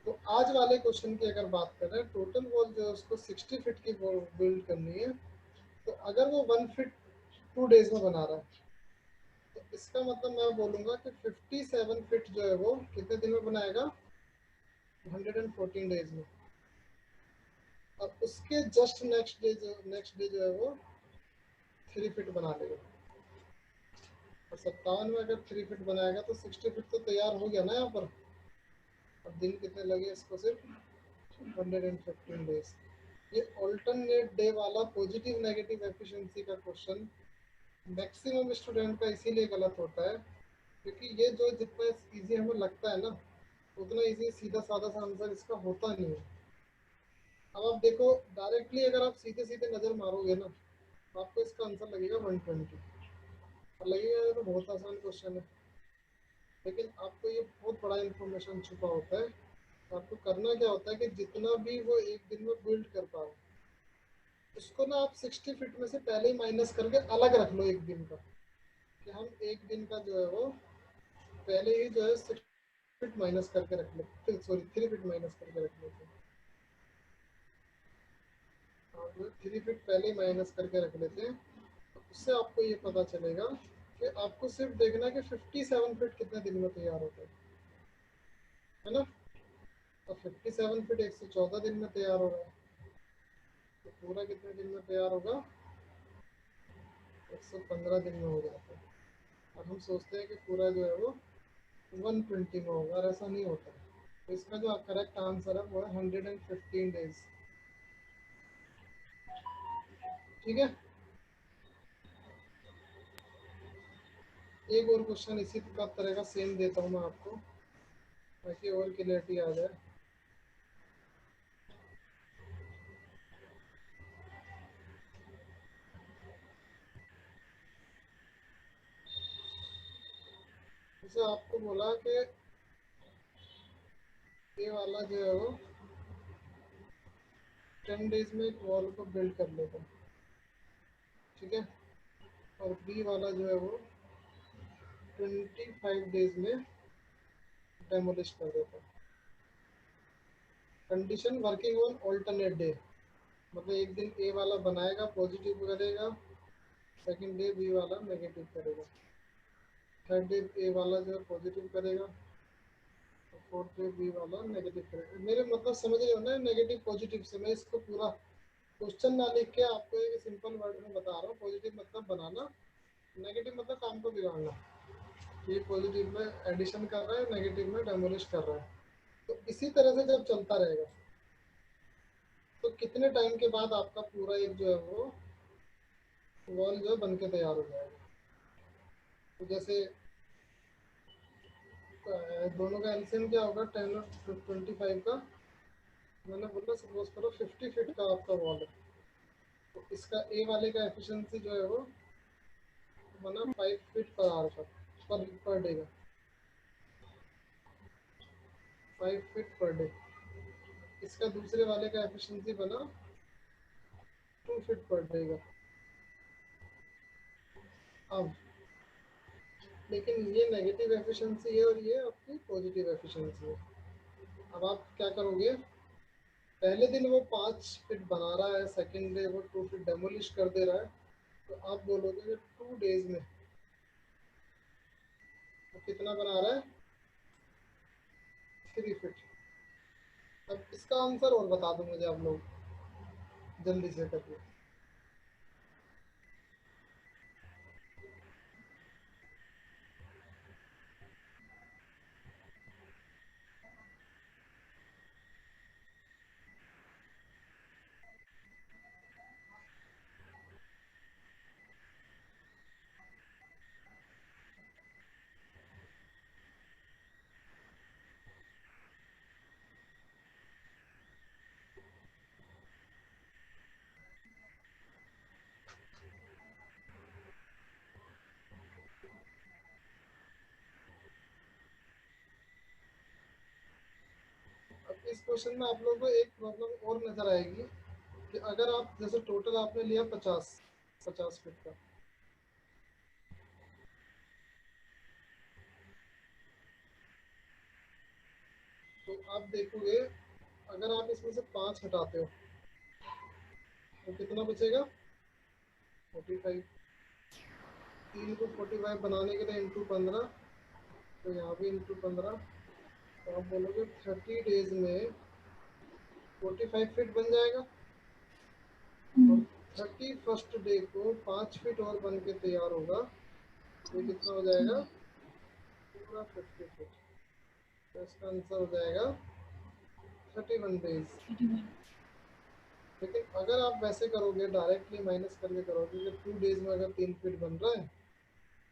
तो आज वाले क्वेश्चन की अगर बात करें, टोटल वॉल जो है उसको 60 फीट की वॉल बिल्ड करनी है, तो अगर वो 1 फीट 2 डेज में बना रहा है तो इसका मतलब मैं बोलूँगा कि 57 फीट जो है वो कितने दिन में बनाएगा? 114 डेज में। और उसके जस्ट नेक्स्ट डे जो है वो 3 फीट बना लेगा। और 57 में अगर 3 फीट बनाएगा तो 60 फीट तो तैयार हो गया ना यहाँ पर। और दिन कितने लगे इसको? सिर्फ 115 डेज। ये ऑल्टरनेट डे वाला पॉजिटिव नेगेटिव एफिशिएंसी का क्वेश्चन मैक्सिमम स्टूडेंट का इसीलिए गलत होता है, क्योंकि ये जो जितना इजी हमें लगता है ना उतना इजी सीधा साधा सा आंसर इसका होता नहीं है। अब आप देखो डायरेक्टली अगर आप सीधे सीधे नज़र मारोगे ना तो आपको इसका आंसर लगेगा 120, और लगेगा ये तो बहुत आसान क्वेश्चन है, लेकिन आपको ये बहुत बड़ा इंफॉर्मेशन छुपा होता है। तो आपको करना क्या होता है कि जितना भी वो एक दिन में बिल्ड कर पाओ उसको ना आप 60 फीट में से पहले ही माइनस करके अलग रख लो एक दिन का, कि हम एक दिन का जो है वो पहले ही जो है 6 फीट माइनस करके रख लेते, सॉरी 3 फीट माइनस करके रख लेते हैं। आप 3 फीट पहले ही माइनस करके रख लेते हैं, तो उससे आपको ये पता चलेगा कि आपको सिर्फ देखना है कि 57 फीट कितने दिन में तैयार होता है ना। तो 57 फीट 114 दिन में तैयार होगा, तो पूरा कितने दिन में तैयार होगा, 115 दिन में हो जाता है। और हम सोचते हैं कि पूरा जो है वो 120 में होगा, और ऐसा नहीं होता है। तो इसका जो करेक्ट आंसर है वो है 115 डेज। ठीक है, एक और क्वेश्चन इसी तरह का सेम देता हूँ मैं आपको, ताकि और क्लियरिटी आ जाए। जैसे आपको बोला कि ये वाला जो है वो 10 डेज में एक वॉल को बिल्ड कर लेगा, ठीक है, और बी वाला जो है वो 25 डेज में डेमोलिश कर देता है। Condition working on alternate day, मतलब एक दिन ए वाला बनाएगा पॉजिटिव करेगा, सेकंड डे बी वाला नेगेटिव करेगा, थर्ड डे ए वाला जो है पॉजिटिव करेगा, और फोर्थ डे बी वाला नेगेटिव करेगा। मेरे मतलब समझ रहे हो ना, नेगेटिव पॉजिटिव से मैं इसको पूरा क्वेश्चन ना लिख के आपको एक सिंपल वर्ड में बता रहा हूँ। पॉजिटिव मतलब बनाना, नेगेटिव मतलब काम को बिगाड़ना। ये पॉजिटिव में एडिशन कर रहा है, नेगेटिव में डेमोलिश कर रहा है। तो इसी तरह से जब चलता रहेगा तो कितने टाइम के बाद आपका पूरा एक जो है वो वॉल जो है बन के तैयार हो जाएगा। तो जैसे दोनों का एलसीएम क्या होगा, 10 और 25 का, मैंने बोला सपोज करो 50 फीट का आपका वॉल है, तो इसका ए वाले का एफिशिएंसी जो है वो बना 5 फीट पर आवर का पर डे का, 5 फीट पर डे। इसका दूसरे वाले का एफिशिएंसी बना 2 फीट पर डे का। अब लेकिन ये नेगेटिव एफिशिएंसी है और ये आपकी पॉजिटिव एफिशिएंसी है। अब आप क्या करोगे, पहले दिन वो 5 फीट बना रहा है, सेकंड डे वो 2 फीट डेमोलिश कर दे रहा है, तो आप बोलोगे कि 2 डेज में वो कितना बना रहा है, 3 फीट। अब इसका आंसर और बता दो मुझे आप लोग जल्दी से करके। अब इस क्वेश्चन में आप लोगों को एक प्रॉब्लम और नजर आएगी कि अगर आप जैसे टोटल आपने लिया 50 फीट का, तो आप देखोगे अगर आप इसमें से 5 हटाते हो तो कितना बचेगा, 45। 3 को 45 बनाने के लिए इंटू 15, तो यहाँ भी इंटू 15, तो आप बोलोगे 30 डेज में 45 फीट बन जाएगा। और 31st डे को 5 फीट और बन के तैयार होगा, तो ये कितना हो जाएगा, पूरा 50 फीट। तो इसका आंसर हो जाएगा 31 डेज। लेकिन अगर आप वैसे करोगे, डायरेक्टली माइनस करके करोगे कि 2 डेज में अगर 3 फीट बन रहा है,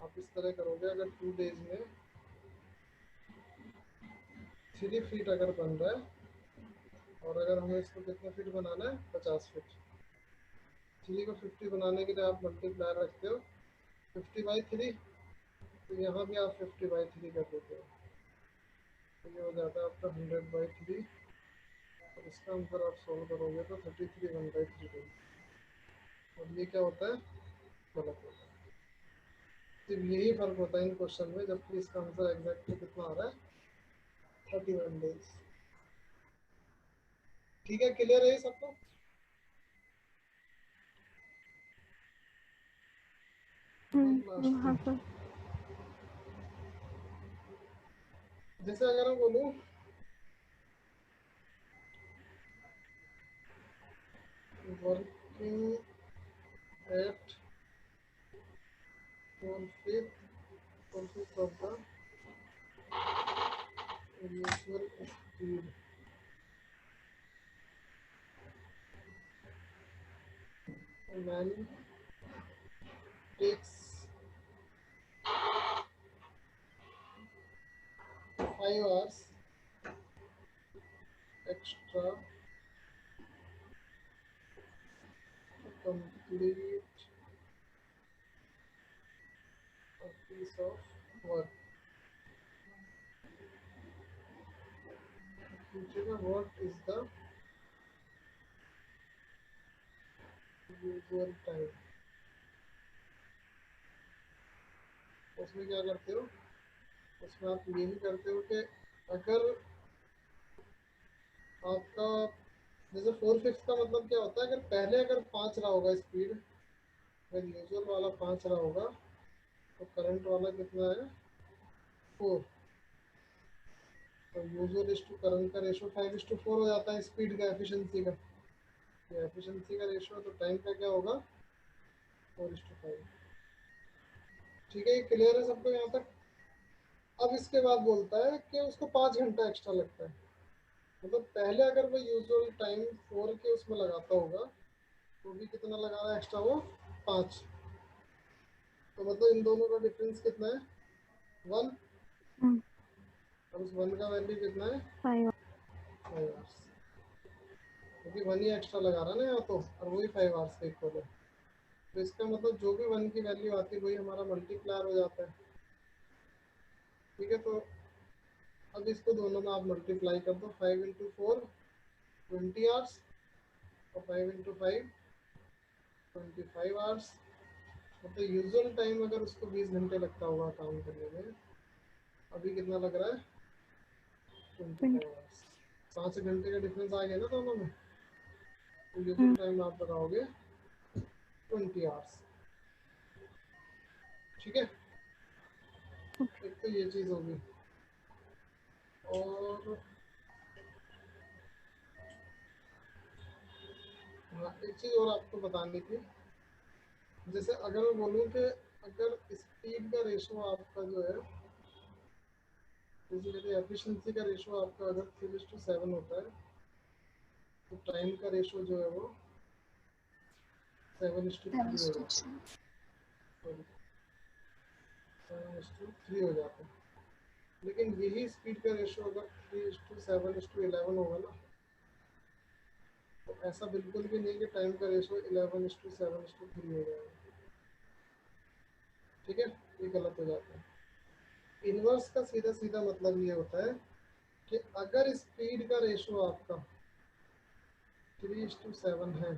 आप इस तरह करोगे, अगर 2 डेज में 3 फीट अगर बन रहा है, और अगर हमें इसको कितने फीट बनाना है, 50 फीट। 3 को 50 बनाने के लिए आप मल्टीप्लायर रखते हो 50/3, तो यहाँ भी आप 50/3 कर देते हो, तो ये हो जाता है आपका 100/3। और इसका आंसर आप सॉल्व करोगे तो 33 1/3 देगा। और ये क्या होता है, गलत होता है। सिर्फ यही फर्क होता है इन क्वेश्चन में, जबकि इसका आंसर एग्जैक्टली कितना आ रहा है, 31 डेज। ठीक है, क्लियर है ये सबको? हाँ सर। जैसे अगर मैं बोलूं working at 4/5 of the usual speed, a man takes 5 hours extra to complete a piece of work. पूछेगा what is the usual time। उसमें क्या करते हो, उसमें आप ये ही करते हो कि अगर आपका जैसे 4/5 का मतलब क्या होता है, अगर पहले अगर 5 रहा होगा स्पीड, अगर यूजुअल वाला 5 रहा होगा तो करंट वाला कितना है, 4। तो यूजुअल इज टू करंट का रेशो 5:4 हो जाता है स्पीड का, एफिशिएंसी का। ये एफिशिएंसी का रेशो है तो टाइम का क्या होगा, 4:5। ठीक है, ये क्लियर है सबको यहाँ तक? अब इसके बाद बोलता है कि उसको 5 घंटा एक्स्ट्रा लगता है। मतलब पहले अगर वो यूजुअल टाइम 4 के उसमें लगाता होगा तो भी कितना लगा रहा है एक्स्ट्रा, वो 5। तो मतलब इन दोनों का डिफरेंस कितना है, 1। और उस 1 का वैल्यू कितना है, 5। 5 आवर्स। क्योंकि 1 ही एक्स्ट्रा लगा रहा है ना यहाँ तो, और वही 5 आवर्स का इक्वल है। तो इसका मतलब जो भी 1 की वैल्यू आती है वही हमारा मल्टीप्लायर हो जाता है। ठीक है, तो अब इसको दोनों में आप मल्टीप्लाई कर दो, 5 × 4 20 आवर्स और 5 × 5 25 आवर्स। मतलब यूजुअल टाइम अगर उसको 20 घंटे लगता होगा काम करने में, अभी कितना लग रहा है, 25 आवर्स। 5 घंटे का डिफरेंस आ गया ना दोनों में, तो यूजुअल टाइम आप लगाओगे 20 आवर्स। ठीक है, एक तो ये चीज़ होगी। और हाँ, एक चीज़ और आपको बतानी थी। जैसे अगर मैं बोलूँ कि अगर स्पीड का रेशो आपका जो है, बेसिकली एफिशिएंसी का रेशो आपका अगर 3:7 होता है, तो टाइम का रेशो जो है वो 7:3 हो जाता है। 7:3 हो जाता है। लेकिन यही स्पीड का रेशो अगर 3:7:11 होगा ना, तो ऐसा बिल्कुल भी नहीं कि टाइम का रेशो 11:7:3 हो जाएगा। ठीक है, ये गलत हो जाता है। इनवर्स का सीधा सीधा मतलब ये होता है कि अगर स्पीड का रेशो आपका 3:7 है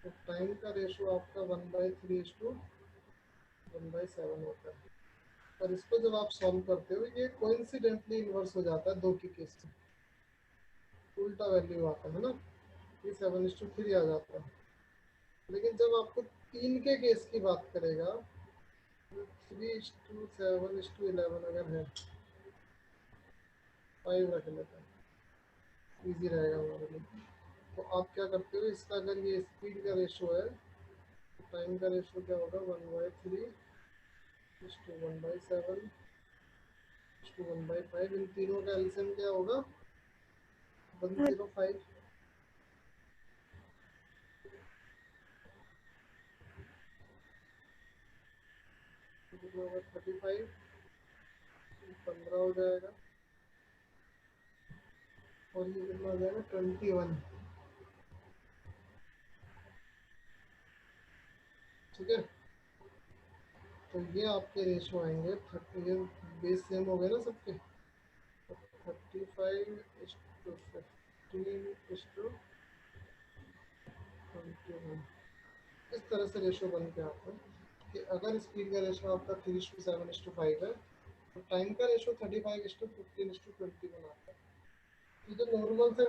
तो टाइम का रेशो आपका 1/3:1/7 होता है। और इसको जब आप सॉल्व करते हो, ये कोइंसिडेंटली इनवर्स हो जाता है 2 के केस में, उल्टा वैल्यू आता है ना, ये 7:3 आ जाता है। लेकिन जब आपको 3 के केस की बात करेगा, 3:7:11 अगर है, 5 रख लेते हैं, इजी रहेगा हमारे लिए। तो आप क्या करते हो, इसका अगर ये स्पीड का रेशो है तो टाइम का रेशो क्या होगा, 1/3:1/7:1/5। इन तीनों का एलसीएम क्या होगा, 105। कितना होगा, 35, 15 हो जाएगा, और ये कितना हो जाएगा, 21। ठीक है, तो ये आपके रेशो आएंगे 30, ये बेस सेम हो गए ना सबके, 35:15:21। तरह से रेशियो बन के आता है कि अगर स्पीड का रेशियो आपका 3:7:5 है तो टाइम का रेशियो 35:15:20 बनाता है। ये जो नॉर्मल से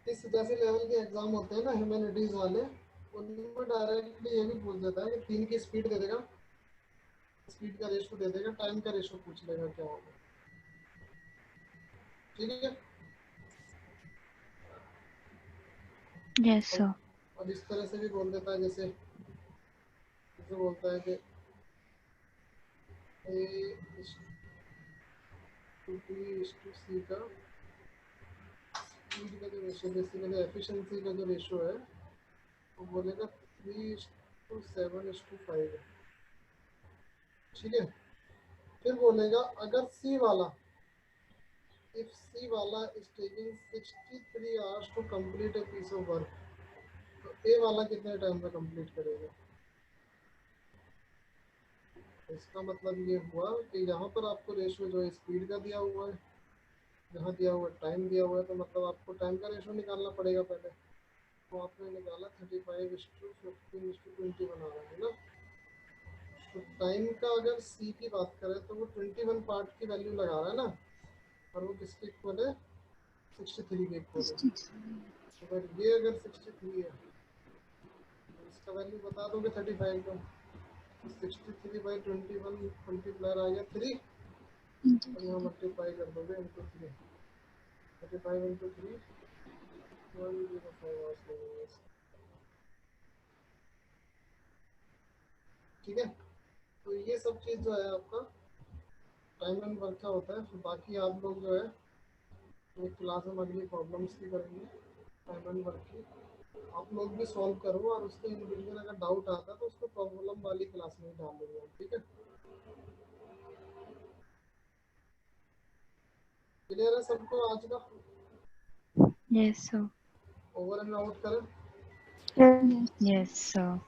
इस जैसे लेवल के एग्जाम होते हैं ना ह्यूमैनिटीज वाले, उनमें डायरेक्टली ये भी पूछ देता है कि 3 की स्पीड दे देगा, स्पीड का रेशियो दे देगा, टाइम का रेशियो पूछ लेगा क्या होगा। ठीक है। Yes sir. और इस तरह से भी बोल देता है जैसे बोलता है कि A/B/C का स्पीड का जो रेशियो, बेसिकली एफिशिएंसी का जो रेशियो है वो बोलेगा 3:7:5 है। ठीक है। फिर बोलेगा अगर C वाला, if C वाला is taking 63 hours to complete a piece of work, तो A वाला कितने टाइम में कंप्लीट करेगा। इसका मतलब ये हुआ कि यहाँ पर आपको रेशियो जो है स्पीड का दिया हुआ है, यहाँ दिया हुआ टाइम दिया हुआ है, तो मतलब आपको टाइम का रेशियो निकालना पड़ेगा पहले। तो आपने निकाला 35:15:20 बना रहा है ना। तो टाइम का अगर C की बात करें तो वो 21 पार्ट की वैल्यू लगा रहा है ना, और वो किसके इक्वल है, 63 के इक्वल है। अगर ये अगर 63 है तो इसका वैल्यू बता दोगे 35 का, तो 63/21 मल्टीप्लायर आ गया 3, और यहाँ मल्टीप्लाई कर दोगे इंटू 3, 35 इंटू 3 105 आवर्स लगेंगे। ठीक है। तो ये सब चीज़ जो है आपका टाइम एंड वर्क का होता है। फिर बाकी आप लोग जो है एक क्लास में अगली प्रॉब्लम्स की करेंगे टाइम एंड वर्क की, आप लोग भी सॉल्व करो, और उसके इंडिविजुअल अगर डाउट आता है तो उसको प्रॉब्लम वाली क्लास में ही डाल देंगे। ठीक है। क्लियर है सबको आज का? Yes sir. Over and out करें। Yes sir.